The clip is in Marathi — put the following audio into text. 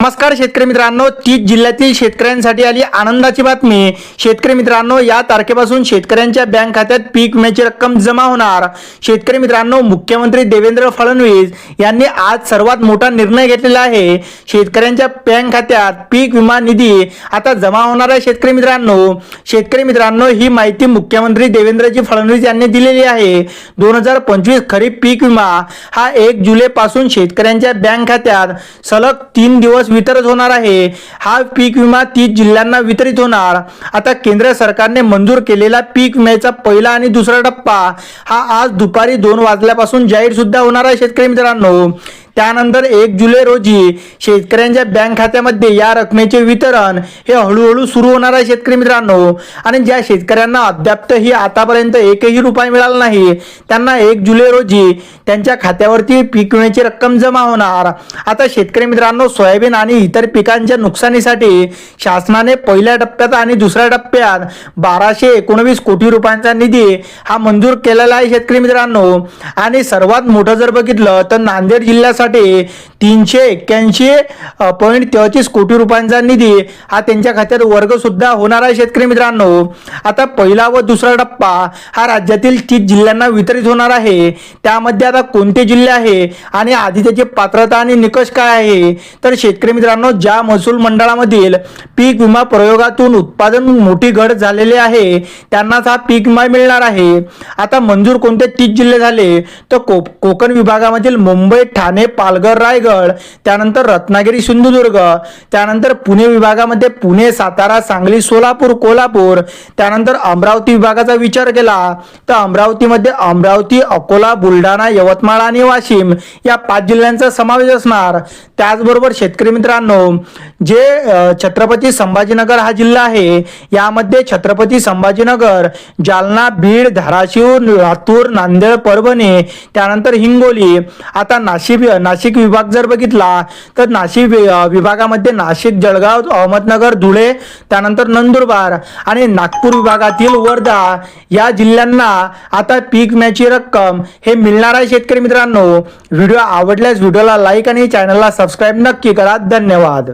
नमस्कार शेतकरी मित्रांनो, 30 जिल्ह्यातील शेतकऱ्यांसाठी आली आनंदाची बातमी। शेतकरी मित्रांनो, या तारखेपासून शेतकऱ्यांच्या बँक खात्यात पीक विम्याची रक्कम जमा होणार। शेतकरी मित्रांनो, मुख्यमंत्री देवेंद्र फडणवीस यांनी आज सर्वात मोठा निर्णय घेतलेला आहे। शेतकऱ्यांच्या बँक खात्यात पीक विमा निधी आता जमा होणार आहे। शेतकरी मित्रांनो, ही माहिती मुख्यमंत्री देवेंद्रजी फडणवीस यांनी दिलेली आहे। 2025 खरीप पीक विमा हा 1 जुलै पासून शेतकऱ्यांच्या बँक खात्यात सलग 3 दिवस वितरित होणार आहे। हा पीक विमा 30 जिल्ह्यांना वितरित होणार। आता केंद्र सरकारने मंजूर केलेला पीक विम्याचा पहिला आणि दुसरा टप्पा हा आज दुपारी 2 वाजल्यापासून जाहीर सुद्धा होणार आहे। शेतकरी मित्रांनो, त्यानंतर 1 जुलै रोजी शेतकऱ्यांच्या बँक खात्यामध्ये या रकमेचे वितरण हे हळूहळू सुरू होणार आहे। शेतकरी मित्रांनो, आणि ज्या शेतकऱ्यांना अद्यापही आतापर्यंत एकही रुपया मिळाला नाही, त्यांना 1 जुलै रोजी त्यांच्या खात्यावरती पीक विम्याची रक्कम जमा होणार। आता शेतकरी मित्रांनो, सोयाबीन आणि इतर पिकांच्या नुकसानीसाठी शासनाने पहिल्या टप्प्यात आणि दुसऱ्या टप्प्यात 1219 कोटी रुपयांचा निधी हा मंजूर केलेला आहे। शेतकरी मित्रांनो, आणि सर्वात मोठं जर बघितलं तर नांदेड जिल्ह्यासाठी 381.33 कोटी रुपयांचा निधी हा त्यांच्या खात्यात वर्ग सुद्धा होणार आहे। शेतकरी मित्रांनो, आता पहिला व दुसरा टप्पा हा राज्यातील 30 जिल्ह्यांना वितरित होणार आहे। त्यामध्ये आता कोणते जिल्हे आहे आणि आधी त्याची पात्रता आणि निकष काय आहे, तर शेतकरी मित्रांनो, ज्या महसूल मंडळामधील पीक विमा प्रयोगातून उत्पादन मोठी घट झालेली आहे त्यांनाच हा पीक विमा मिळणार आहे। आता मंजूर कोणते 30 जिल्हे झाले तर कोकण विभागामधील मुंबई, ठाणे, पालघर, रायगड, त्यानंतर रत्नागिरी, सिंधुदुर्ग, त्यानंतर पुणे विभागामध्ये पुणे, सातारा, सांगली, सोलापूर, कोल्हापूर, त्यानंतर अमरावती विभागाचा विचार केला तर अमरावतीमध्ये अमरावती, अकोला, बुलढाणा, यवतमाळ आणि वाशिम या 5 जिल्ह्यांचा समावेश असणार। त्याचबरोबर शेतकरी मित्रांनो, जे छत्रपती संभाजीनगर हा जिल्हा आहे, यामध्ये छत्रपती संभाजीनगर, जालना, बीड, धाराशिव, लातूर, नांदेड, परभणी, त्यानंतर हिंगोली। आता नाशिक विभाग जर बघितला तर नाशिक विभागामध्ये नाशिक, जळगाव, अहमदनगर, धुळे, त्यानंतर नंदुरबार आणि नागपूर विभागातील वर्धा या जिल्ह्यांना आता पीक विम्याची रक्कम हे मिळणार आहे। शेतकरी मित्रांनो, व्हिडिओ आवडल्यास व्हिडिओला लाईक आणि चॅनलला सबस्क्राईब नक्की करा। धन्यवाद।